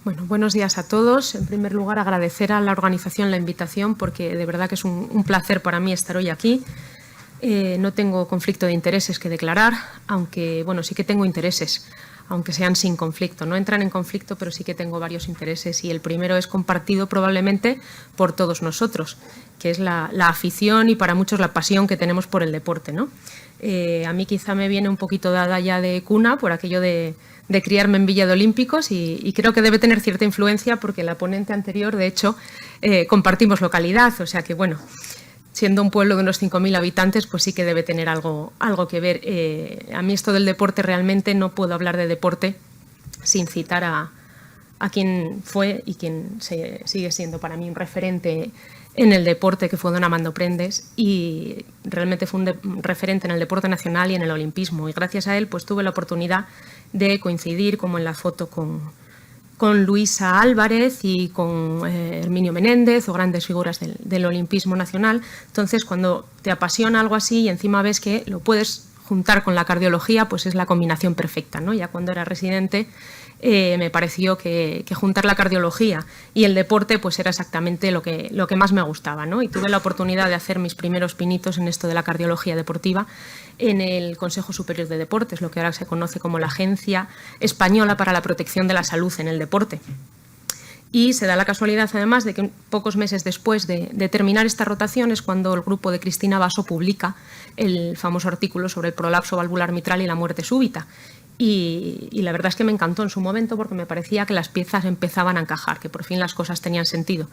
Bueno, buenos días a todos. En primer lugar, agradecer a la organización la invitación porque de verdad que es un placer para mí estar hoy aquí. No tengo conflicto de intereses que declarar, aunque, bueno, sí que tengo intereses, aunque sean sin conflicto. No entran en conflicto, pero sí que tengo varios intereses y el primero es compartido probablemente por todos nosotros, que es la afición y para muchos la pasión que tenemos por el deporte, ¿no? A mí quizá me viene un poquito dada ya de cuna por aquello de criarme en Villa de Olímpicos y creo que debe tener cierta influencia porque la ponente anterior, de hecho, compartimos localidad, o sea que, bueno, siendo un pueblo de unos 5.000 habitantes, pues sí que debe tener algo que ver. A mí esto del deporte realmente no puedo hablar de deporte sin citar a quien fue y quien sigue siendo para mí un referente en el deporte, que fue don Amando Prendes, y realmente fue un referente en el deporte nacional y en el olimpismo. Y gracias a él pues tuve la oportunidad de coincidir, como en la foto, con Luisa Álvarez y con Herminio Menéndez o grandes figuras del olimpismo nacional. Entonces, cuando te apasiona algo así y encima ves que lo puedes juntar con la cardiología, pues es la combinación perfecta, ¿no? Ya cuando era residente me pareció que juntar la cardiología y el deporte pues era exactamente lo que más me gustaba, ¿no? Y tuve la oportunidad de hacer mis primeros pinitos en esto de la cardiología deportiva en el Consejo Superior de Deportes, lo que ahora se conoce como la Agencia Española para la Protección de la Salud en el Deporte. Y se da la casualidad, además, de que pocos meses después de terminar esta rotación es cuando el grupo de Cristina Basso publica el famoso artículo sobre el prolapso valvular mitral y la muerte súbita. Y la verdad es que me encantó en su momento porque me parecía que las piezas empezaban a encajar, que por fin las cosas tenían sentido.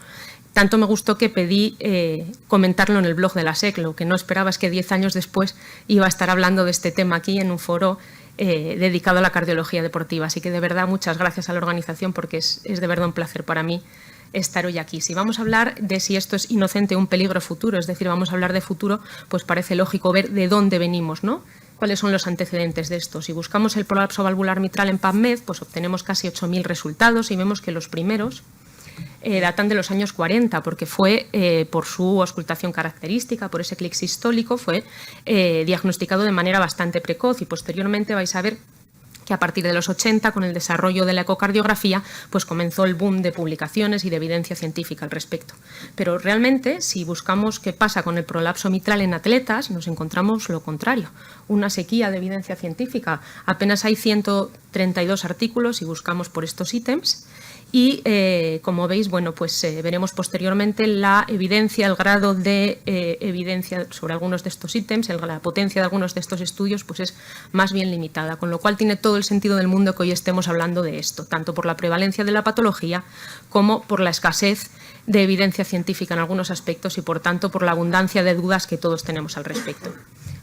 Tanto me gustó que pedí comentarlo en el blog de la SEC. Lo que no esperaba es que 10 años después iba a estar hablando de este tema aquí en un foro dedicado a la cardiología deportiva. Así que de verdad muchas gracias a la organización porque es de verdad un placer para mí estar hoy aquí. Si vamos a hablar de si esto es inocente o un peligro futuro, es decir, vamos a hablar de futuro, pues parece lógico ver de dónde venimos, ¿no? ¿Cuáles son los antecedentes de esto? Si buscamos el prolapso valvular mitral en PubMed, pues obtenemos casi 8.000 resultados y vemos que los primeros datan de los años 40, porque fue por su auscultación característica, por ese clic sistólico, fue diagnosticado de manera bastante precoz y posteriormente vais a ver que a partir de los 80, con el desarrollo de la ecocardiografía, pues comenzó el boom de publicaciones y de evidencia científica al respecto. Pero realmente, si buscamos qué pasa con el prolapso mitral en atletas, nos encontramos lo contrario, una sequía de evidencia científica. Apenas hay 132 artículos y buscamos por estos ítems. Y, como veis, bueno, pues veremos posteriormente la evidencia, el grado de evidencia sobre algunos de estos ítems, la potencia de algunos de estos estudios, pues es más bien limitada, con lo cual tiene todo el sentido del mundo que hoy estemos hablando de esto, tanto por la prevalencia de la patología como por la escasez de evidencia científica en algunos aspectos y, por tanto, por la abundancia de dudas que todos tenemos al respecto.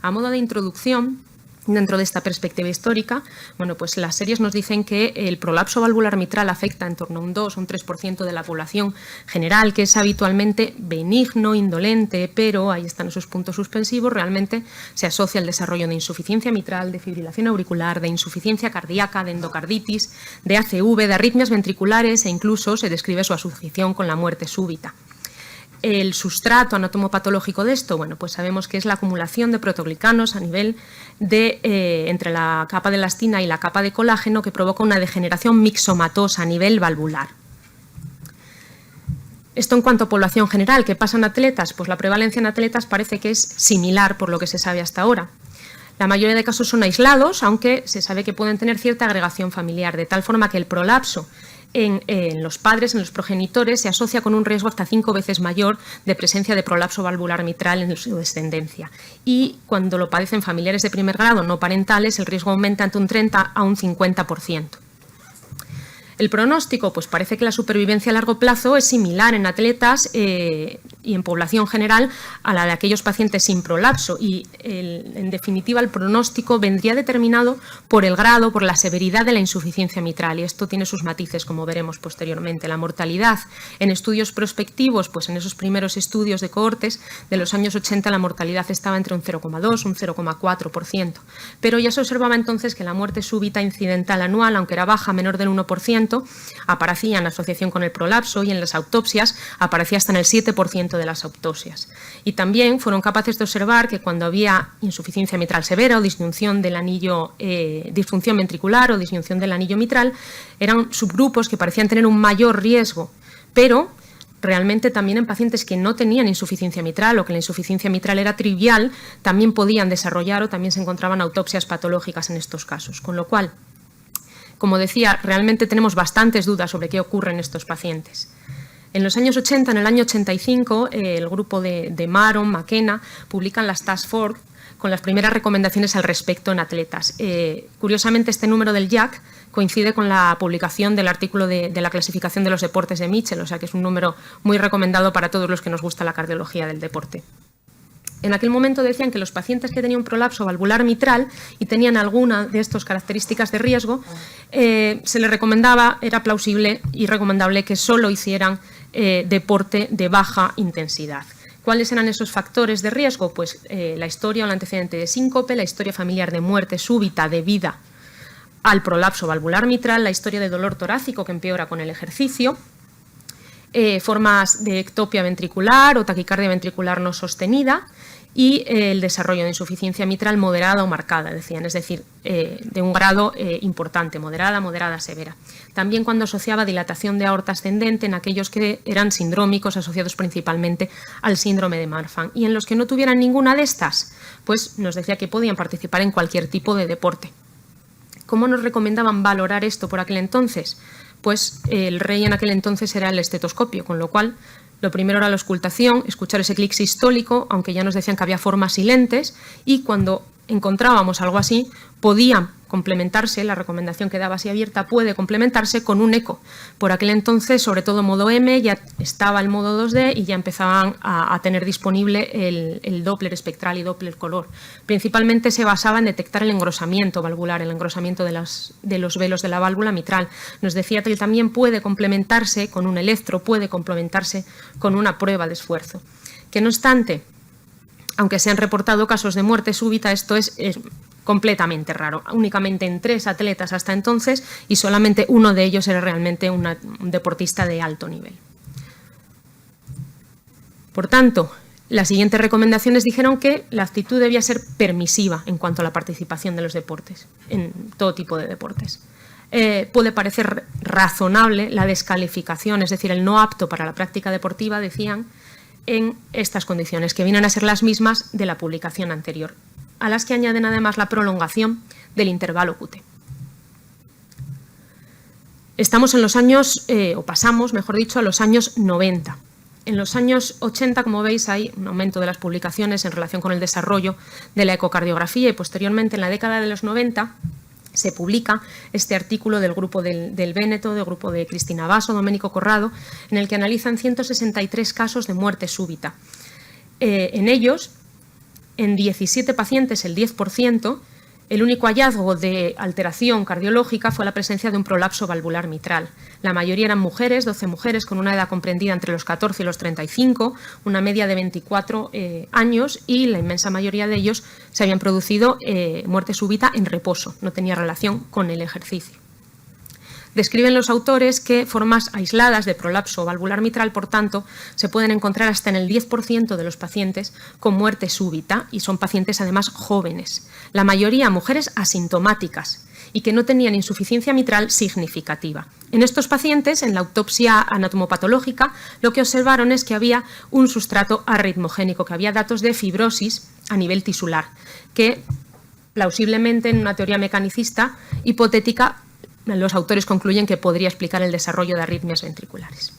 A modo de introducción, dentro de esta perspectiva histórica, bueno, pues las series nos dicen que el prolapso valvular mitral afecta en torno a un 2 o un 3% de la población general, que es habitualmente benigno, indolente, pero ahí están esos puntos suspensivos, realmente se asocia al desarrollo de insuficiencia mitral, de fibrilación auricular, de insuficiencia cardíaca, de endocarditis, de ACV, de arritmias ventriculares e incluso se describe su asociación con la muerte súbita. El sustrato anatomopatológico de esto, bueno, pues sabemos que es la acumulación de proteoglicanos a nivel de entre la capa de elastina y la capa de colágeno que provoca una degeneración mixomatosa a nivel valvular. Esto en cuanto a población general. ¿Qué pasa en atletas? Pues la prevalencia en atletas parece que es similar por lo que se sabe hasta ahora. La mayoría de casos son aislados, aunque se sabe que pueden tener cierta agregación familiar, de tal forma que el prolapso en los padres, en los progenitores, se asocia con un riesgo hasta 5 veces mayor de presencia de prolapso valvular mitral en su descendencia. Y cuando lo padecen familiares de primer grado no parentales, el riesgo aumenta entre un 30 a un 50%. El pronóstico, pues parece que la supervivencia a largo plazo es similar en atletas y en población general a la de aquellos pacientes sin prolapso y en definitiva el pronóstico vendría determinado por el grado, por la severidad de la insuficiencia mitral y esto tiene sus matices como veremos posteriormente. La mortalidad en estudios prospectivos, pues en esos primeros estudios de cohortes de los años 80 la mortalidad estaba entre un 0,2 y un 0,4%, pero ya se observaba entonces que la muerte súbita incidental anual, aunque era baja, menor del 1%, 1%, aparecía en asociación con el prolapso y en las autopsias aparecía hasta en el 7% de las autopsias. Y también fueron capaces de observar que cuando había insuficiencia mitral severa o disfunción del anillo, disfunción ventricular o disfunción del anillo mitral, eran subgrupos que parecían tener un mayor riesgo, pero realmente también en pacientes que no tenían insuficiencia mitral o que la insuficiencia mitral era trivial, también podían desarrollar o también se encontraban autopsias patológicas en estos casos. Con lo cual, como decía, realmente tenemos bastantes dudas sobre qué ocurre en estos pacientes. En los años 80, en el año 85, el grupo de Maron, McKenna, publican las Task Force con las primeras recomendaciones al respecto en atletas. Curiosamente, este número del JACC coincide con la publicación del artículo de la clasificación de los deportes de Mitchell, o sea que es un número muy recomendado para todos los que nos gusta la cardiología del deporte. En aquel momento decían que los pacientes que tenían un prolapso valvular mitral y tenían alguna de estas características de riesgo, se les recomendaba, era plausible y recomendable que solo hicieran deporte de baja intensidad. ¿Cuáles eran esos factores de riesgo? Pues la historia o el antecedente de síncope, la historia familiar de muerte súbita debida al prolapso valvular mitral, la historia de dolor torácico que empeora con el ejercicio, formas de ectopia ventricular o taquicardia ventricular no sostenida y el desarrollo de insuficiencia mitral moderada o marcada, decían, es decir, de un grado importante, moderada, severa. También cuando asociaba dilatación de aorta ascendente en aquellos que eran sindrómicos asociados principalmente al síndrome de Marfan. Y en los que no tuvieran ninguna de estas, pues nos decía que podían participar en cualquier tipo de deporte. ¿Cómo nos recomendaban valorar esto por aquel entonces? Pues el rey en aquel entonces era el estetoscopio, con lo cual lo primero era la auscultación, escuchar ese clic sistólico, aunque ya nos decían que había formas silentes, y cuando encontrábamos algo así, podían complementarse, la recomendación que daba así abierta puede complementarse con un eco. Por aquel entonces, sobre todo modo M, ya estaba el modo 2D y ya empezaban a tener disponible el Doppler espectral y Doppler color. Principalmente se basaba en detectar el engrosamiento valvular, el engrosamiento de los velos de la válvula mitral. Nos decía que también puede complementarse con un electro, puede complementarse con una prueba de esfuerzo. Que no obstante, aunque se han reportado casos de muerte súbita, esto es completamente raro. Únicamente en 3 atletas hasta entonces y solamente uno de ellos era realmente un deportista de alto nivel. Por tanto, las siguientes recomendaciones dijeron que la actitud debía ser permisiva en cuanto a la participación de los deportes, en todo tipo de deportes. Puede parecer razonable la descalificación, es decir, el no apto para la práctica deportiva, decían, en estas condiciones, que vienen a ser las mismas de la publicación anterior, a las que añaden además la prolongación del intervalo QT. Estamos en los años, o pasamos, mejor dicho, a los años 90. En los años 80, como veis, hay un aumento de las publicaciones en relación con el desarrollo de la ecocardiografía y posteriormente, en la década de los 90, se publica este artículo del grupo del Véneto, del grupo de Cristina Basso, Domenico Corrado, en el que analizan 163 casos de muerte súbita. En ellos, en 17 pacientes, el 10%, el único hallazgo de alteración cardiológica fue la presencia de un prolapso valvular mitral. La mayoría eran mujeres, 12 mujeres con una edad comprendida entre los 14 y los 35, una media de 24 años y la inmensa mayoría de ellos se habían producido muerte súbita en reposo, no tenía relación con el ejercicio. Describen los autores que formas aisladas de prolapso valvular mitral, por tanto, se pueden encontrar hasta en el 10% de los pacientes con muerte súbita y son pacientes además jóvenes, la mayoría mujeres asintomáticas y que no tenían insuficiencia mitral significativa. En estos pacientes, en la autopsia anatomopatológica, lo que observaron es que había un sustrato arritmogénico, que había datos de fibrosis a nivel tisular, que plausiblemente en una teoría mecanicista hipotética los autores concluyen que podría explicar el desarrollo de arritmias ventriculares.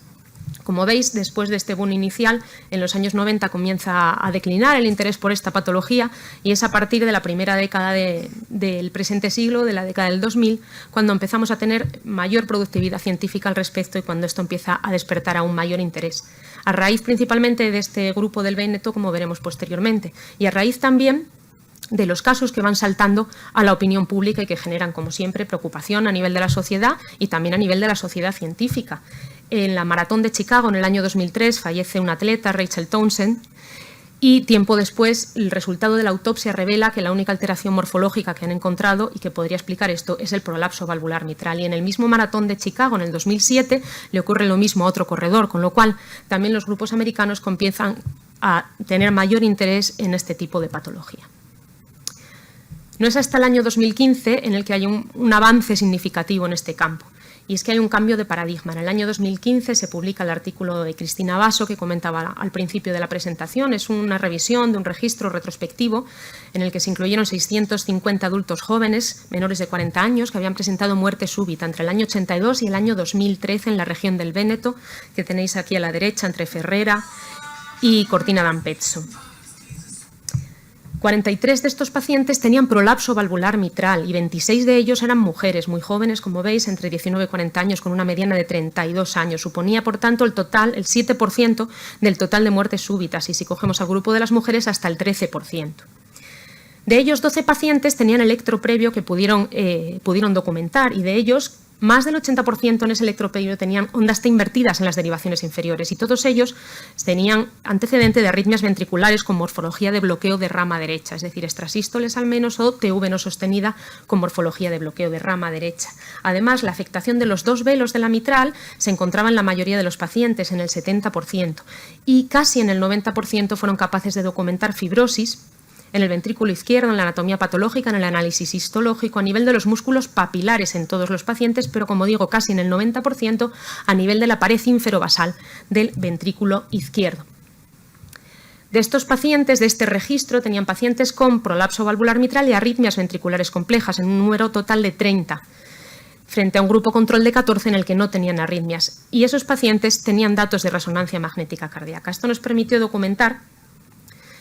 Como veis, después de este boom inicial, en los años 90 comienza a declinar el interés por esta patología y es a partir de la primera década del presente siglo, de la década del 2000, cuando empezamos a tener mayor productividad científica al respecto y cuando esto empieza a despertar aún mayor interés. A raíz principalmente de este grupo del Véneto, como veremos posteriormente, y a raíz también de los casos que van saltando a la opinión pública y que generan, como siempre, preocupación a nivel de la sociedad y también a nivel de la sociedad científica. En la Maratón de Chicago, en el año 2003, fallece una atleta, Rachel Townsend, y tiempo después el resultado de la autopsia revela que la única alteración morfológica que han encontrado y que podría explicar esto es el prolapso valvular mitral. Y en el mismo maratón de Chicago, en el 2007, le ocurre lo mismo a otro corredor, con lo cual también los grupos americanos comienzan a tener mayor interés en este tipo de patología. No es hasta el año 2015 en el que hay un avance significativo en este campo. Y es que hay un cambio de paradigma. En el año 2015 se publica el artículo de Cristina Basso que comentaba al principio de la presentación. Es una revisión de un registro retrospectivo en el que se incluyeron 650 adultos jóvenes menores de 40 años que habían presentado muerte súbita entre el año 82 y el año 2013 en la región del Véneto, que tenéis aquí a la derecha entre Ferrera y Cortina d'Ampezzo. 43 de estos pacientes tenían prolapso valvular mitral y 26 de ellos eran mujeres muy jóvenes, como veis, entre 19 y 40 años, con una mediana de 32 años. Suponía, por tanto, el 7% del total de muertes súbitas y, si cogemos al grupo de las mujeres, hasta el 13%. De ellos, 12 pacientes tenían electro previo que pudieron documentar y de ellos más del 80% en ese electroprevio tenían ondas T invertidas en las derivaciones inferiores y todos ellos tenían antecedente de arritmias ventriculares con morfología de bloqueo de rama derecha, es decir, extrasístoles al menos o TV no sostenida con morfología de bloqueo de rama derecha. Además, la afectación de los dos velos de la mitral se encontraba en la mayoría de los pacientes, en el 70%, y casi en el 90% fueron capaces de documentar fibrosis en el ventrículo izquierdo, en la anatomía patológica, en el análisis histológico, a nivel de los músculos papilares en todos los pacientes, pero como digo, casi en el 90% a nivel de la pared ínferobasal del ventrículo izquierdo. De estos pacientes, de este registro, tenían pacientes con prolapso valvular mitral y arritmias ventriculares complejas, en un número total de 30, frente a un grupo control de 14 en el que no tenían arritmias. Y esos pacientes tenían datos de resonancia magnética cardíaca. Esto nos permitió documentar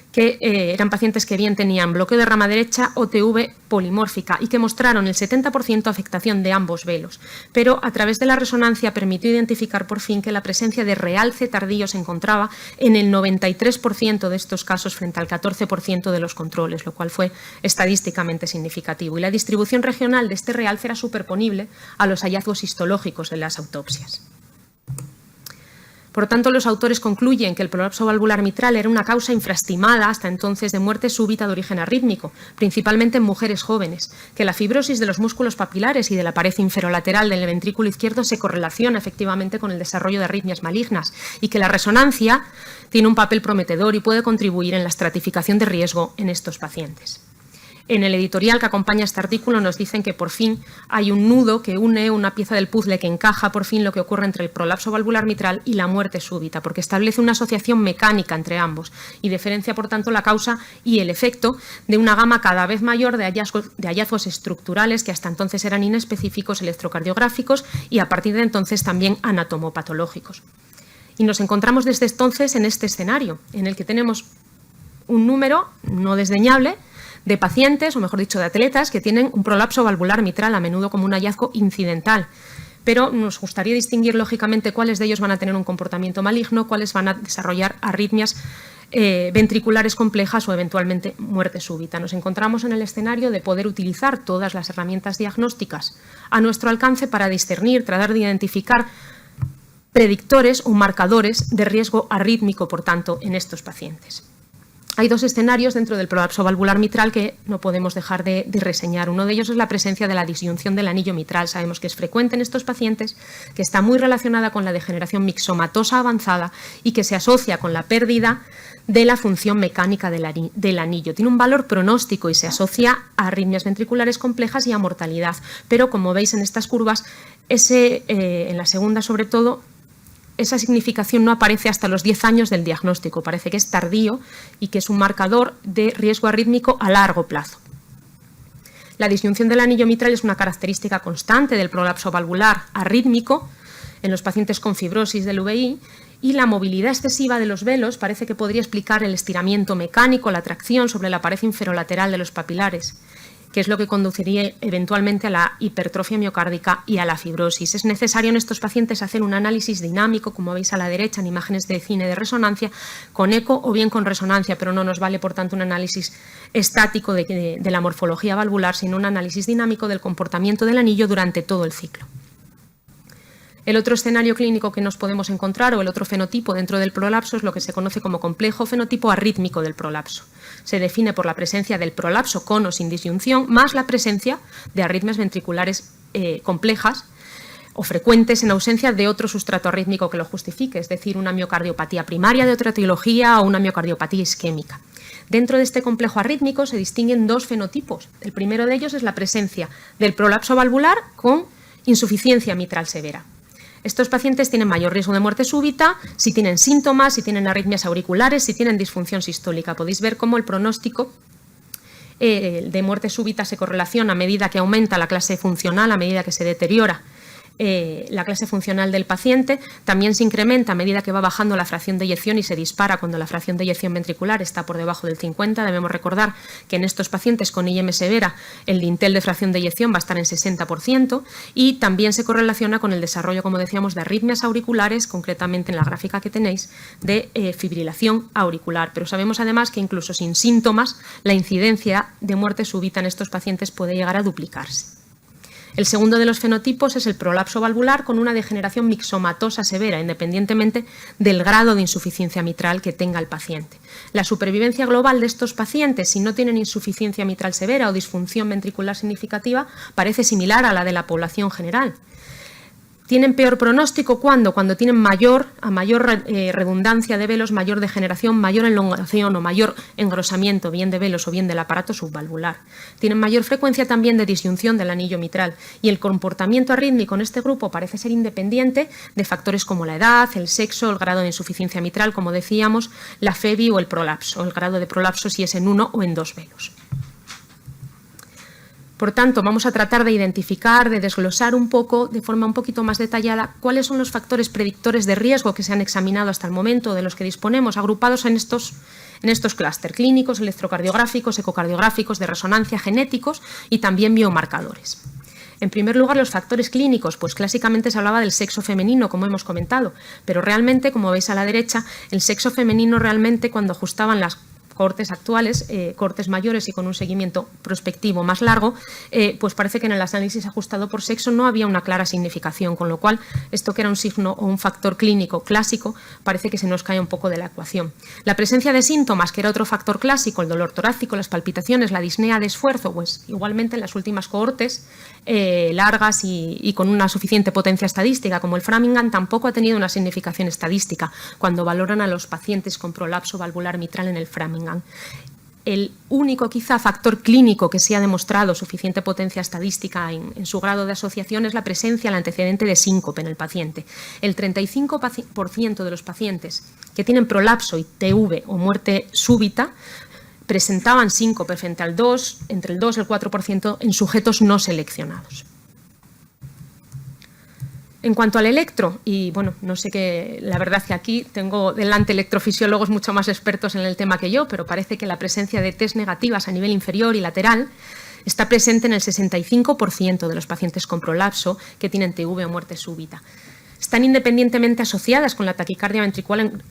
que eran pacientes que bien tenían bloqueo de rama derecha o TV polimórfica y que mostraron el 70% afectación de ambos velos. Pero a través de la resonancia permitió identificar por fin que la presencia de realce tardío se encontraba en el 93% de estos casos frente al 14% de los controles, lo cual fue estadísticamente significativo. Y la distribución regional de este realce era superponible a los hallazgos histológicos de las autopsias. Por tanto, los autores concluyen que el prolapso valvular mitral era una causa infraestimada hasta entonces de muerte súbita de origen arrítmico, principalmente en mujeres jóvenes, que la fibrosis de los músculos papilares y de la pared inferolateral del ventrículo izquierdo se correlaciona efectivamente con el desarrollo de arritmias malignas y que la resonancia tiene un papel prometedor y puede contribuir en la estratificación de riesgo en estos pacientes. En el editorial que acompaña este artículo nos dicen que por fin hay un nudo que une una pieza del puzzle que encaja por fin lo que ocurre entre el prolapso valvular mitral y la muerte súbita, porque establece una asociación mecánica entre ambos y diferencia, por tanto, la causa y el efecto de una gama cada vez mayor de hallazgos estructurales que hasta entonces eran inespecíficos electrocardiográficos y a partir de entonces también anatomopatológicos. Y nos encontramos desde entonces en este escenario, en el que tenemos un número no desdeñable de pacientes, o mejor dicho, de atletas, que tienen un prolapso valvular mitral, a menudo como un hallazgo incidental. Pero nos gustaría distinguir, lógicamente, cuáles de ellos van a tener un comportamiento maligno, cuáles van a desarrollar arritmias ventriculares complejas o eventualmente muerte súbita. Nos encontramos en el escenario de poder utilizar todas las herramientas diagnósticas a nuestro alcance para discernir, tratar de identificar predictores o marcadores de riesgo arrítmico, por tanto, en estos pacientes. Hay dos escenarios dentro del prolapso valvular mitral que no podemos dejar de reseñar. Uno de ellos es la presencia de la disyunción del anillo mitral. Sabemos que es frecuente en estos pacientes, que está muy relacionada con la degeneración mixomatosa avanzada y que se asocia con la pérdida de la función mecánica del anillo. Tiene un valor pronóstico y se asocia a arritmias ventriculares complejas y a mortalidad. Pero, como veis en estas curvas, en la segunda sobre todo, esa significación no aparece hasta los 10 años del diagnóstico, parece que es tardío y que es un marcador de riesgo arrítmico a largo plazo. La disyunción del anillo mitral es una característica constante del prolapso valvular arrítmico en los pacientes con fibrosis del VI y la movilidad excesiva de los velos parece que podría explicar el estiramiento mecánico, la tracción sobre la pared inferolateral de los papilares, que es lo que conduciría eventualmente a la hipertrofia miocárdica y a la fibrosis. Es necesario en estos pacientes hacer un análisis dinámico, como veis a la derecha en imágenes de cine de resonancia, con eco o bien con resonancia, pero no nos vale, por tanto, un análisis estático de la morfología valvular, sino un análisis dinámico del comportamiento del anillo durante todo el ciclo. El otro escenario clínico que nos podemos encontrar o el otro fenotipo dentro del prolapso es lo que se conoce como complejo fenotipo arrítmico del prolapso. Se define por la presencia del prolapso con o sin disyunción, más la presencia de arritmias ventriculares complejas o frecuentes en ausencia de otro sustrato arrítmico que lo justifique, es decir, una miocardiopatía primaria de otra etiología o una miocardiopatía isquémica. Dentro de este complejo arrítmico se distinguen dos fenotipos. El primero de ellos es la presencia del prolapso valvular con insuficiencia mitral severa. Estos pacientes tienen mayor riesgo de muerte súbita si tienen síntomas, si tienen arritmias auriculares, si tienen disfunción sistólica. Podéis ver cómo el pronóstico de muerte súbita se correlaciona a medida que aumenta la clase funcional, a medida que se deteriora la clase funcional del paciente. También se incrementa a medida que va bajando la fracción de eyección y se dispara cuando la fracción de eyección ventricular está por debajo del 50. Debemos recordar que en estos pacientes con IM severa el dintel de fracción de eyección va a estar en 60% y también se correlaciona con el desarrollo, como decíamos, de arritmias auriculares, concretamente en la gráfica que tenéis, de fibrilación auricular. Pero sabemos además que incluso sin síntomas la incidencia de muerte súbita en estos pacientes puede llegar a duplicarse. El segundo de los fenotipos es el prolapso valvular con una degeneración mixomatosa severa, independientemente del grado de insuficiencia mitral que tenga el paciente. La supervivencia global de estos pacientes, si no tienen insuficiencia mitral severa o disfunción ventricular significativa, parece similar a la de la población general. Tienen peor pronóstico cuando tienen mayor redundancia de velos, mayor degeneración, mayor elongación o mayor engrosamiento, bien de velos o bien del aparato subvalvular. Tienen mayor frecuencia también de disyunción del anillo mitral y el comportamiento arrítmico en este grupo parece ser independiente de factores como la edad, el sexo, el grado de insuficiencia mitral, como decíamos, la FEBI o el prolapso, el grado de prolapso si es en 1 o en 2 velos. Por tanto, vamos a tratar de identificar, de desglosar un poco, de forma un poquito más detallada, cuáles son los factores predictores de riesgo que se han examinado hasta el momento, de los que disponemos, agrupados en estos clústeres clínicos, electrocardiográficos, ecocardiográficos, de resonancia, genéticos y también biomarcadores. En primer lugar, los factores clínicos, pues clásicamente se hablaba del sexo femenino, como hemos comentado, pero realmente, como veis a la derecha, el sexo femenino realmente cuando ajustaban las cohortes actuales, cohortes mayores y con un seguimiento prospectivo más largo, pues parece que en el análisis ajustado por sexo no había una clara significación, con lo cual esto que era un signo o un factor clínico clásico parece que se nos cae un poco de la ecuación. La presencia de síntomas, que era otro factor clásico, el dolor torácico, las palpitaciones, la disnea de esfuerzo, pues igualmente en las últimas cohortes largas y con una suficiente potencia estadística como el Framingham tampoco ha tenido una significación estadística cuando valoran a los pacientes con prolapso valvular mitral en el Framingham. El único quizá factor clínico que se ha demostrado suficiente potencia estadística en su grado de asociación es la presencia, el antecedente de síncope en el paciente. El 35% de los pacientes que tienen prolapso y TV o muerte súbita presentaban síncope frente al 2, entre el 2 y el 4% en sujetos no seleccionados. En cuanto al electro, y bueno, no sé qué, la verdad que aquí tengo delante electrofisiólogos mucho más expertos en el tema que yo, pero parece que la presencia de test negativas a nivel inferior y lateral está presente en el 65% de los pacientes con prolapso que tienen TV o muerte súbita. Están independientemente asociadas con la taquicardia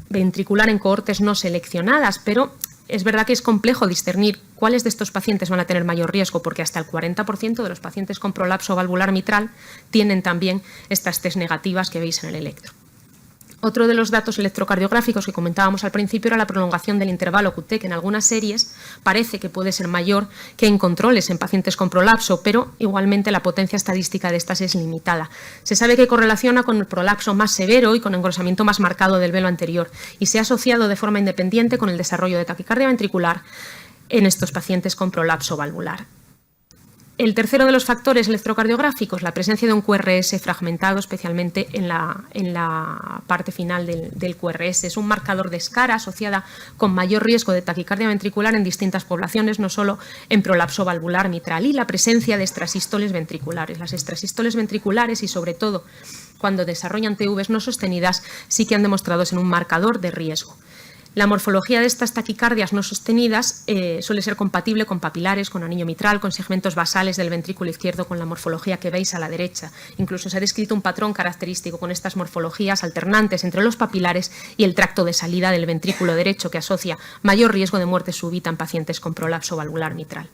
ventricular en cohortes no seleccionadas, pero es verdad que es complejo discernir cuáles de estos pacientes van a tener mayor riesgo, porque hasta el 40% de los pacientes con prolapso valvular mitral tienen también estas test negativas que veis en el electro. Otro de los datos electrocardiográficos que comentábamos al principio era la prolongación del intervalo QT, que en algunas series parece que puede ser mayor que en controles en pacientes con prolapso, pero igualmente la potencia estadística de estas es limitada. Se sabe que correlaciona con el prolapso más severo y con engrosamiento más marcado del velo anterior y se ha asociado de forma independiente con el desarrollo de taquicardia ventricular en estos pacientes con prolapso valvular. El tercero de los factores electrocardiográficos, la presencia de un QRS fragmentado, especialmente en la parte final del QRS. Es un marcador de escara asociada con mayor riesgo de taquicardia ventricular en distintas poblaciones, no solo en prolapso valvular mitral, y la presencia de extrasístoles ventriculares. Las extrasístoles ventriculares y sobre todo cuando desarrollan TVs no sostenidas sí que han demostrado ser un marcador de riesgo. La morfología de estas taquicardias no sostenidas suele ser compatible con papilares, con anillo mitral, con segmentos basales del ventrículo izquierdo, con la morfología que veis a la derecha. Incluso se ha descrito un patrón característico con estas morfologías alternantes entre los papilares y el tracto de salida del ventrículo derecho, que asocia mayor riesgo de muerte súbita en pacientes con prolapso valvular mitral.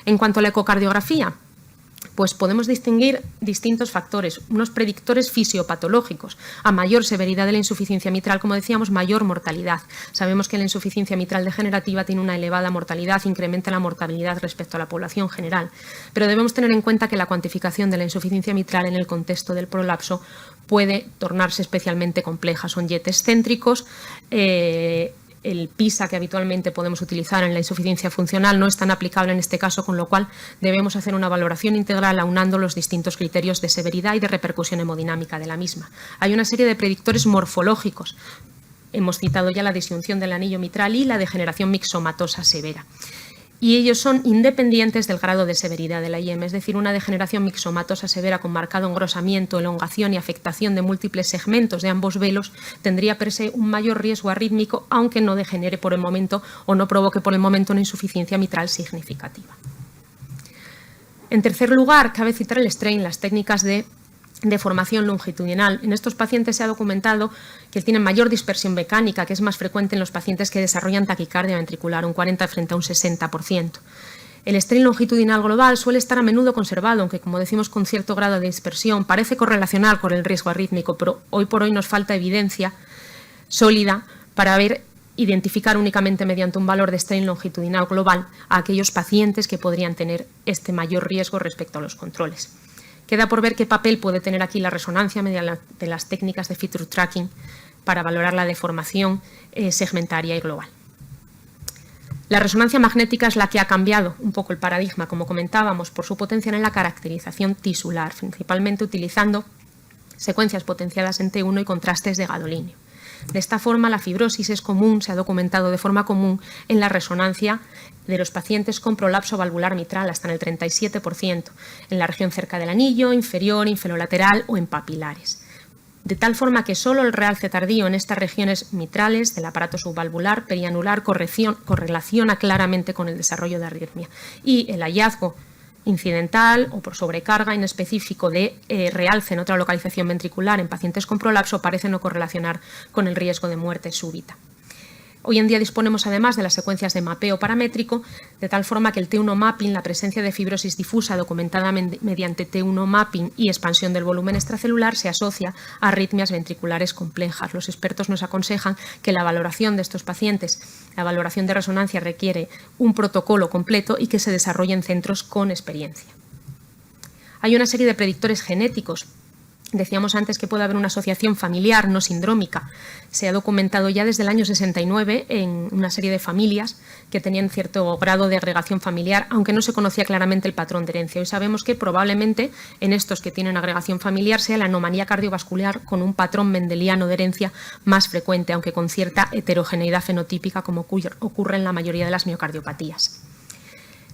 En cuanto a la ecocardiografía, Pues podemos distinguir distintos factores, unos predictores fisiopatológicos. A mayor severidad de la insuficiencia mitral, como decíamos, mayor mortalidad. Sabemos que la insuficiencia mitral degenerativa tiene una elevada mortalidad, incrementa la mortalidad respecto a la población general. Pero debemos tener en cuenta que la cuantificación de la insuficiencia mitral en el contexto del prolapso puede tornarse especialmente compleja. Son yetes céntricos. El PISA que habitualmente podemos utilizar en la insuficiencia funcional no es tan aplicable en este caso, con lo cual debemos hacer una valoración integral aunando los distintos criterios de severidad y de repercusión hemodinámica de la misma. Hay una serie de predictores morfológicos. Hemos citado ya la disyunción del anillo mitral y la degeneración mixomatosa severa. Y ellos son independientes del grado de severidad de la IEM, es decir, una degeneración mixomatosa severa con marcado engrosamiento, elongación y afectación de múltiples segmentos de ambos velos tendría per se un mayor riesgo arrítmico, aunque no degenere por el momento o no provoque por el momento una insuficiencia mitral significativa. En tercer lugar, cabe citar el strain, las técnicas de deformación longitudinal. En estos pacientes se ha documentado que tienen mayor dispersión mecánica, que es más frecuente en los pacientes que desarrollan taquicardia ventricular, un 40 frente a un 60%. El strain longitudinal global suele estar a menudo conservado, aunque, como decimos, con cierto grado de dispersión. Parece correlacional con el riesgo arrítmico, pero hoy por hoy nos falta evidencia sólida para identificar únicamente mediante un valor de strain longitudinal global a aquellos pacientes que podrían tener este mayor riesgo respecto a los controles. Queda por ver qué papel puede tener aquí la resonancia mediante las técnicas de feature tracking para valorar la deformación segmentaria y global. La resonancia magnética es la que ha cambiado un poco el paradigma, como comentábamos, por su potencia en la caracterización tisular, principalmente utilizando secuencias potenciadas en T1 y contrastes de gadolinio. De esta forma, la fibrosis es común, se ha documentado de forma común en la resonancia de los pacientes con prolapso valvular mitral, hasta en el 37%, en la región cerca del anillo, inferior, inferolateral o en papilares. De tal forma que solo el realce tardío en estas regiones mitrales del aparato subvalvular perianular correlaciona claramente con el desarrollo de arritmia. Y el hallazgo incidental o por sobrecarga inespecífico de realce en otra localización ventricular en pacientes con prolapso parece no correlacionar con el riesgo de muerte súbita. Hoy en día disponemos además de las secuencias de mapeo paramétrico, de tal forma que el T1 mapping, la presencia de fibrosis difusa documentada mediante T1 mapping y expansión del volumen extracelular, se asocia a arritmias ventriculares complejas. Los expertos nos aconsejan que la valoración de estos pacientes, la valoración de resonancia, requiere un protocolo completo y que se desarrolle en centros con experiencia. Hay una serie de predictores genéticos. Decíamos antes que puede haber una asociación familiar no sindrómica. Se ha documentado ya desde el año 69 en una serie de familias que tenían cierto grado de agregación familiar, aunque no se conocía claramente el patrón de herencia. Hoy sabemos que probablemente en estos que tienen agregación familiar sea la anomalía cardiovascular con un patrón mendeliano de herencia más frecuente, aunque con cierta heterogeneidad fenotípica, como ocurre en la mayoría de las miocardiopatías.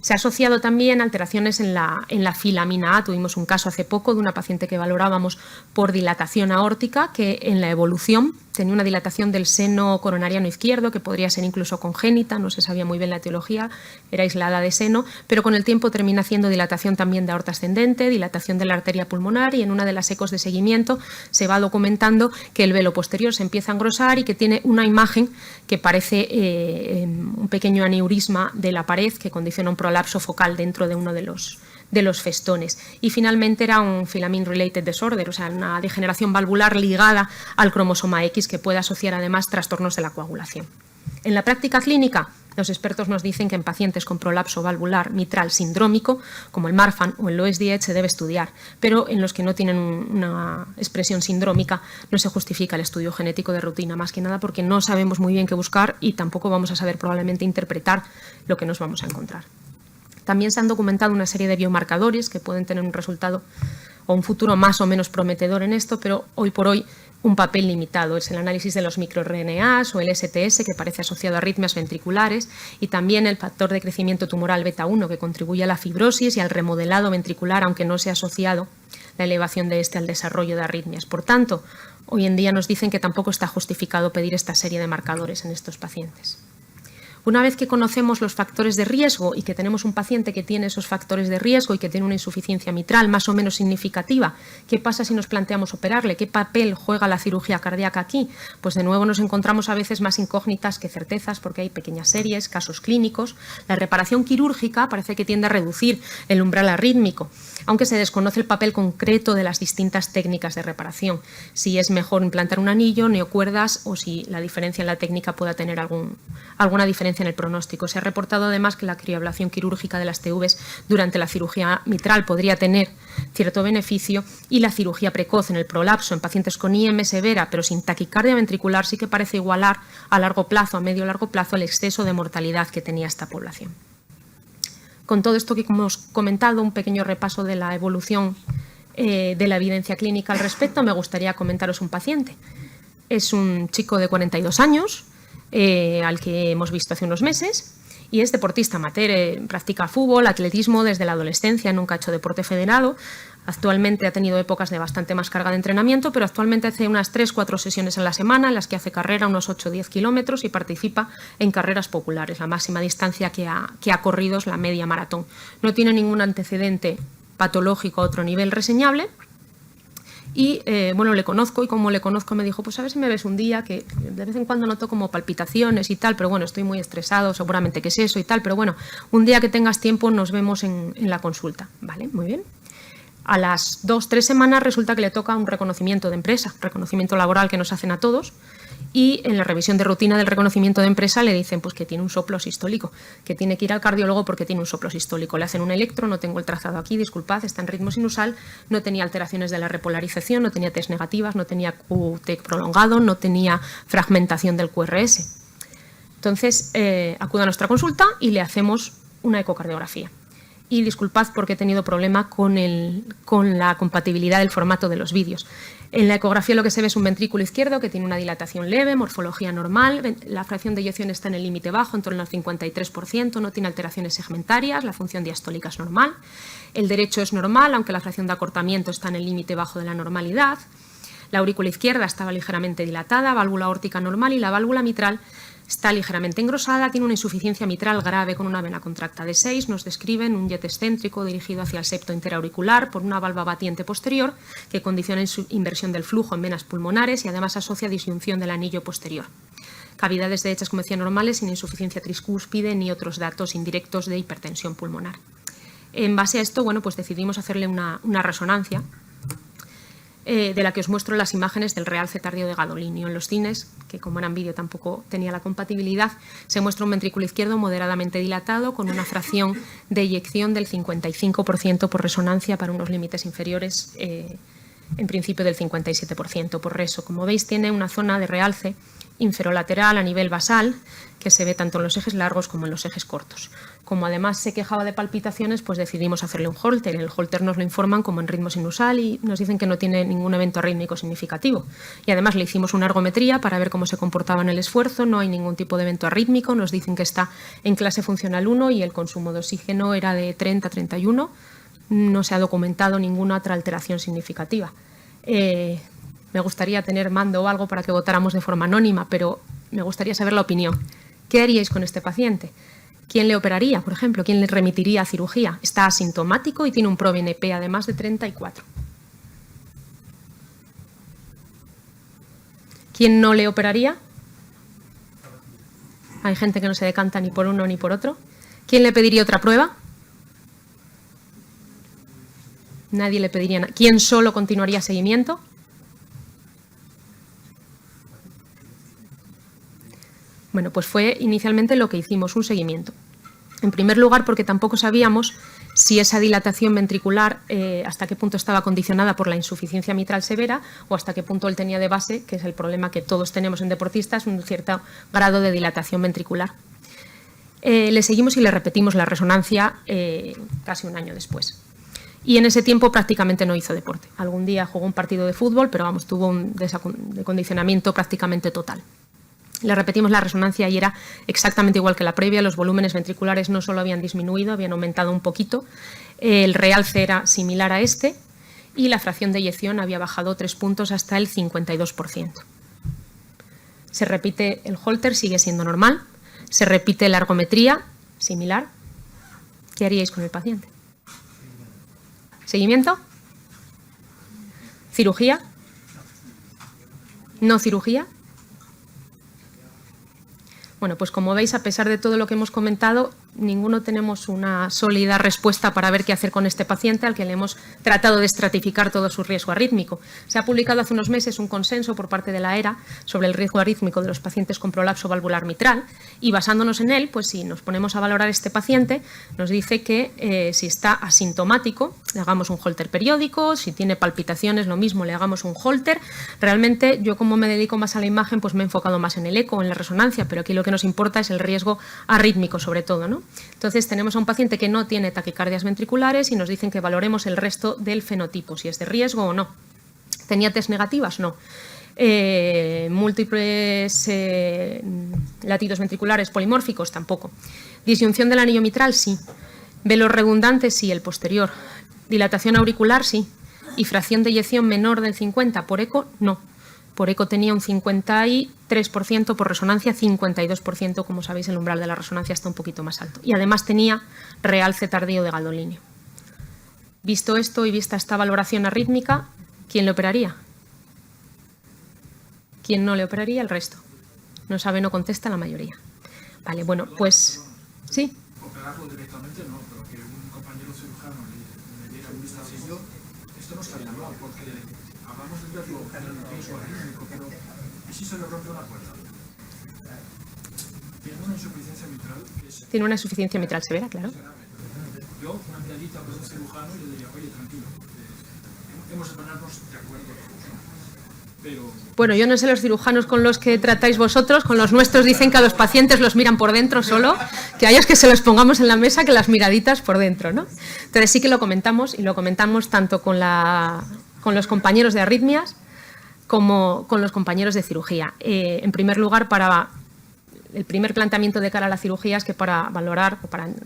Se ha asociado también alteraciones en la filamina A. Tuvimos un caso hace poco de una paciente que valorábamos por dilatación aórtica, que en la evolución tenía una dilatación del seno coronariano izquierdo, que podría ser incluso congénita, no se sabía muy bien la etiología, era aislada de seno, pero con el tiempo termina haciendo dilatación también de aorta ascendente, dilatación de la arteria pulmonar, y en una de las ecos de seguimiento se va documentando que el velo posterior se empieza a engrosar y que tiene una imagen que parece un pequeño aneurisma de la pared que condiciona un prolapso focal dentro de uno de los festones. Y finalmente era un filamin-related disorder, o sea, una degeneración valvular ligada al cromosoma X que puede asociar además trastornos de la coagulación. En la práctica clínica, los expertos nos dicen que en pacientes con prolapso valvular mitral sindrómico, como el Marfan o el OSDH, se debe estudiar, pero en los que no tienen una expresión sindrómica no se justifica el estudio genético de rutina, más que nada porque no sabemos muy bien qué buscar y tampoco vamos a saber probablemente interpretar lo que nos vamos a encontrar. También se han documentado una serie de biomarcadores que pueden tener un resultado o un futuro más o menos prometedor en esto, pero hoy por hoy un papel limitado. Es el análisis de los microRNAs o el STS, que parece asociado a arritmias ventriculares, y también el factor de crecimiento tumoral beta-1, que contribuye a la fibrosis y al remodelado ventricular, aunque no se ha asociado la elevación de este al desarrollo de arritmias. Por tanto, hoy en día nos dicen que tampoco está justificado pedir esta serie de marcadores en estos pacientes. Una vez que conocemos los factores de riesgo y que tenemos un paciente que tiene esos factores de riesgo y que tiene una insuficiencia mitral más o menos significativa, ¿qué pasa si nos planteamos operarle? ¿Qué papel juega la cirugía cardíaca aquí? Pues de nuevo nos encontramos a veces más incógnitas que certezas porque hay pequeñas series, casos clínicos. La reparación quirúrgica parece que tiende a reducir el umbral arrítmico, aunque se desconoce el papel concreto de las distintas técnicas de reparación. Si es mejor implantar un anillo, neocuerdas o si la diferencia en la técnica pueda tener alguna diferencia en el pronóstico. Se ha reportado además que la crioablación quirúrgica de las TVs durante la cirugía mitral podría tener cierto beneficio y la cirugía precoz en el prolapso en pacientes con IM severa pero sin taquicardia ventricular sí que parece igualar a largo plazo, a medio largo plazo, el exceso de mortalidad que tenía esta población. Con todo esto que hemos comentado, un pequeño repaso de la evolución de la evidencia clínica al respecto, me gustaría comentaros un paciente. Es un chico de 42 años, al que hemos visto hace unos meses, y es deportista amateur, practica fútbol, atletismo desde la adolescencia, nunca ha hecho deporte federado. Actualmente ha tenido épocas de bastante más carga de entrenamiento, pero actualmente hace unas 3-4 sesiones a la semana en las que hace carrera unos 8-10 kilómetros y participa en carreras populares. La máxima distancia que ha corrido es la media maratón. No tiene ningún antecedente patológico a otro nivel reseñable. Y bueno, le conozco y como le conozco me dijo, pues a ver si me ves un día, que de vez en cuando noto como palpitaciones y tal, pero bueno, estoy muy estresado, seguramente que es eso y tal, pero bueno, un día que tengas tiempo nos vemos en la consulta. Vale, muy bien. A las 2-3 semanas resulta que le toca un reconocimiento de empresa, reconocimiento laboral que nos hacen a todos, y en la revisión de rutina del reconocimiento de empresa le dicen pues que tiene un soplo sistólico, que tiene que ir al cardiólogo porque tiene un soplo sistólico. Le hacen un electro, no tengo el trazado aquí, disculpad, está en ritmo sinusal, no tenía alteraciones de la repolarización, no tenía test negativas, no tenía QT prolongado, no tenía fragmentación del QRS. Entonces acude a nuestra consulta y le hacemos una ecocardiografía. Y disculpad porque he tenido problema con la compatibilidad del formato de los vídeos. En la ecografía lo que se ve es un ventrículo izquierdo que tiene una dilatación leve, morfología normal, la fracción de eyección está en el límite bajo, en torno al 53%, no tiene alteraciones segmentarias, la función diastólica es normal. El derecho es normal, aunque la fracción de acortamiento está en el límite bajo de la normalidad. La aurícula izquierda estaba ligeramente dilatada, válvula aórtica normal y la válvula mitral está ligeramente engrosada, tiene una insuficiencia mitral grave con una vena contracta de 6. Nos describen un jet excéntrico dirigido hacia el septo interauricular por una valva batiente posterior que condiciona inversión del flujo en venas pulmonares y además asocia disyunción del anillo posterior. Cavidades de hechas, como decía, normales, sin insuficiencia triscúspide ni otros datos indirectos de hipertensión pulmonar. En base a esto, bueno, pues decidimos hacerle una resonancia de la que os muestro las imágenes del realce tardío de gadolinio. En los cines, que como era en vídeo tampoco tenía la compatibilidad, se muestra un ventrículo izquierdo moderadamente dilatado con una fracción de eyección del 55% por resonancia para unos límites inferiores, en principio del 57% por reso. Como veis, tiene una zona de realce inferolateral a nivel basal que se ve tanto en los ejes largos como en los ejes cortos. Como además se quejaba de palpitaciones, pues decidimos hacerle un Holter. En el Holter nos lo informan como en ritmo sinusal y nos dicen que no tiene ningún evento arrítmico significativo. Y además le hicimos una ergometría para ver cómo se comportaba en el esfuerzo, no hay ningún tipo de evento arrítmico, nos dicen que está en clase funcional 1 y el consumo de oxígeno era de 30-31, no se ha documentado ninguna otra alteración significativa. Me gustaría tener mando o algo para que votáramos de forma anónima, pero me gustaría saber la opinión. ¿Qué haríais con este paciente? ¿Quién le operaría, por ejemplo? ¿Quién le remitiría a cirugía? Está asintomático y tiene un ProBNP además de 34. ¿Quién no le operaría? Hay gente que no se decanta ni por uno ni por otro. ¿Quién le pediría otra prueba? Nadie le pediría nada. ¿Quién solo continuaría seguimiento? Bueno, pues fue inicialmente lo que hicimos, un seguimiento. En primer lugar, porque tampoco sabíamos si esa dilatación ventricular hasta qué punto estaba condicionada por la insuficiencia mitral severa o hasta qué punto él tenía de base, que es el problema que todos tenemos en deportistas, un cierto grado de dilatación ventricular. Le seguimos y le repetimos la resonancia casi un año después. Y en ese tiempo prácticamente no hizo deporte. Algún día jugó un partido de fútbol, pero vamos, tuvo un descondicionamiento prácticamente total. Le repetimos la resonancia y era exactamente igual que la previa. Los volúmenes ventriculares no solo habían disminuido, habían aumentado un poquito. El realce era similar a este y la fracción de eyección había bajado 3 puntos hasta el 52%. Se repite el Holter, sigue siendo normal. Se repite la ergometría, similar. ¿Qué haríais con el paciente? ¿Seguimiento? ¿Cirugía? ¿No cirugía? Bueno, pues como veis, a pesar de todo lo que hemos comentado, ninguno tenemos una sólida respuesta para ver qué hacer con este paciente al que le hemos tratado de estratificar todo su riesgo arrítmico. Se ha publicado hace unos meses un consenso por parte de la ERA sobre el riesgo arrítmico de los pacientes con prolapso valvular mitral y basándonos en él, pues si nos ponemos a valorar este paciente, nos dice que si está asintomático, le hagamos un Holter periódico, si tiene palpitaciones, lo mismo, le hagamos un Holter. Realmente yo, como me dedico más a la imagen, pues me he enfocado más en el eco, en la resonancia, pero aquí lo que nos importa es el riesgo arrítmico sobre todo, ¿no? Entonces tenemos a un paciente que no tiene taquicardias ventriculares y nos dicen que valoremos el resto del fenotipo, si es de riesgo o no. ¿Tenía test negativas? No. Múltiples latidos ventriculares polimórficos, tampoco. Disyunción del anillo mitral, sí. Velos redundantes, sí, el posterior. Dilatación auricular, sí. Y fracción de eyección menor del 50, por eco, no. Por eco tenía un 53%, por resonancia 52%, como sabéis el umbral de la resonancia está un poquito más alto. Y además tenía realce tardío de gadolinio. Visto esto y vista esta valoración arrítmica, ¿quién le operaría? ¿Quién no le operaría? El resto. No sabe, no contesta la mayoría. Vale, bueno, pues sí. Operarlo directamente no, pero que un compañero cirujano le diera un vistazo y yo, esto no estaría mal, porque hablamos de verlo en el riesgo arrítmico, pero ¿y si se le rompe una cuerda? Tiene una insuficiencia mitral que es... Tiene una insuficiencia mitral severa, claro. Yo, una miradita con un cirujano, y le diría, oye, tranquilo, hemos de ponernos de acuerdo todos, ¿no? Pero... Bueno, yo no sé los cirujanos con los que tratáis vosotros, con los nuestros dicen que a los pacientes los miran por dentro solo, que a ellos que se los pongamos en la mesa que las miraditas por dentro, ¿no? Entonces sí que lo comentamos y lo comentamos tanto con los compañeros de arritmias como con los compañeros de cirugía. En primer lugar, para el primer planteamiento de cara a la cirugía es que para valorar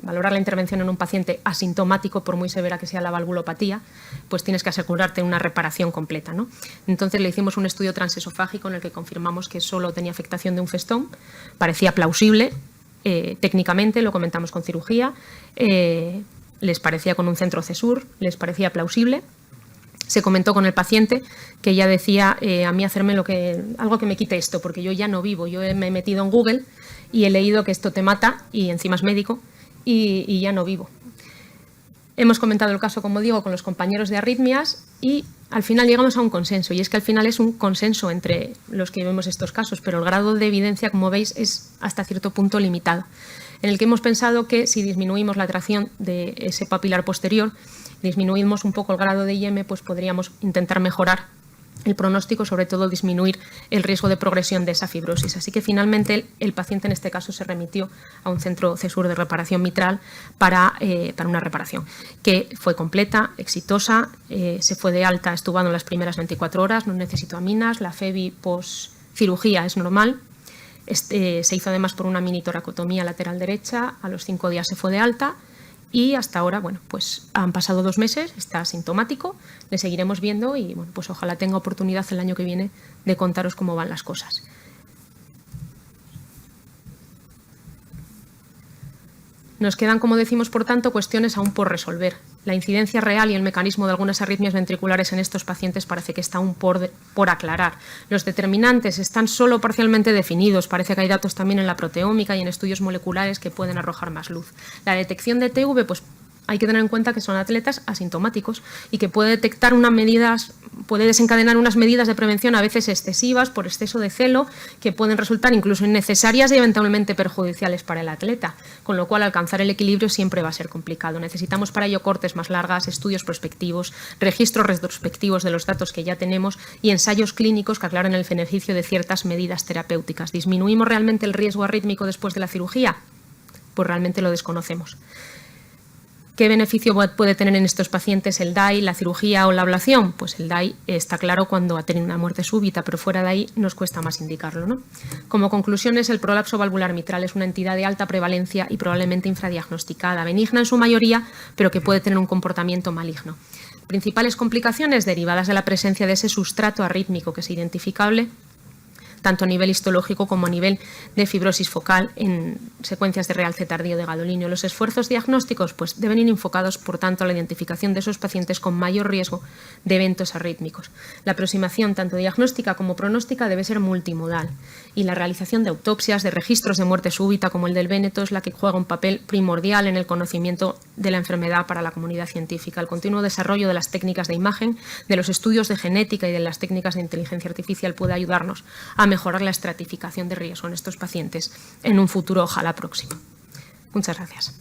la intervención en un paciente asintomático, por muy severa que sea la valvulopatía, pues tienes que asegurarte una reparación completa, ¿no? Entonces le hicimos un estudio transesofágico en el que confirmamos que solo tenía afectación de un festón, parecía plausible técnicamente, lo comentamos con cirugía, les parecía con un centro CESUR, les parecía plausible. Se comentó con el paciente que ella decía a mí hacerme algo que me quite esto, porque yo ya no vivo. Yo me he metido en Google y he leído que esto te mata y encima es médico y ya no vivo. Hemos comentado el caso, como digo, con los compañeros de arritmias y al final llegamos a un consenso. Y es que al final es un consenso entre los que vemos estos casos, pero el grado de evidencia, como veis, es hasta cierto punto limitado. En el que hemos pensado que si disminuimos la tracción de ese papilar posterior, disminuimos un poco el grado de IM, pues podríamos intentar mejorar el pronóstico, sobre todo disminuir el riesgo de progresión de esa fibrosis. Así que finalmente el paciente en este caso se remitió a un centro CESUR de reparación mitral para una reparación que fue completa, exitosa, se fue de alta estubado en las primeras 24 horas, no necesitó aminas, la FEBI post cirugía es normal. Se hizo además por una mini toracotomía lateral derecha, a los 5 días se fue de alta. Y hasta ahora, bueno, pues han pasado 2 meses, está asintomático, le seguiremos viendo y, bueno, pues ojalá tenga oportunidad el año que viene de contaros cómo van las cosas. Nos quedan, como decimos, por tanto, cuestiones aún por resolver. La incidencia real y el mecanismo de algunas arritmias ventriculares en estos pacientes parece que está aún por aclarar. Los determinantes están solo parcialmente definidos. Parece que hay datos también en la proteómica y en estudios moleculares que pueden arrojar más luz. La detección de TV, pues hay que tener en cuenta que son atletas asintomáticos y que puede desencadenar unas medidas de prevención a veces excesivas por exceso de celo que pueden resultar incluso innecesarias y eventualmente perjudiciales para el atleta, con lo cual alcanzar el equilibrio siempre va a ser complicado. Necesitamos para ello cortes más largas, estudios prospectivos, registros retrospectivos de los datos que ya tenemos y ensayos clínicos que aclaren el beneficio de ciertas medidas terapéuticas. ¿Disminuimos realmente el riesgo arrítmico después de la cirugía? Pues realmente lo desconocemos. ¿Qué beneficio puede tener en estos pacientes el DAI, la cirugía o la ablación? Pues el DAI está claro cuando ha tenido una muerte súbita, pero fuera de ahí nos cuesta más indicarlo, ¿no? Como conclusiones, el prolapso valvular mitral es una entidad de alta prevalencia y probablemente infradiagnosticada, benigna en su mayoría, pero que puede tener un comportamiento maligno. Principales complicaciones derivadas de la presencia de ese sustrato arrítmico que es identificable tanto a nivel histológico como a nivel de fibrosis focal en secuencias de realce tardío de gadolinio. Los esfuerzos diagnósticos pues, deben ir enfocados, por tanto, a la identificación de esos pacientes con mayor riesgo de eventos arrítmicos. La aproximación, tanto diagnóstica como pronóstica, debe ser multimodal y la realización de autopsias, de registros de muerte súbita, como el del Véneto, es la que juega un papel primordial en el conocimiento de la enfermedad para la comunidad científica. El continuo desarrollo de las técnicas de imagen, de los estudios de genética y de las técnicas de inteligencia artificial puede ayudarnos a mejorar la estratificación de riesgo en estos pacientes en un futuro, ojalá próximo. Muchas gracias.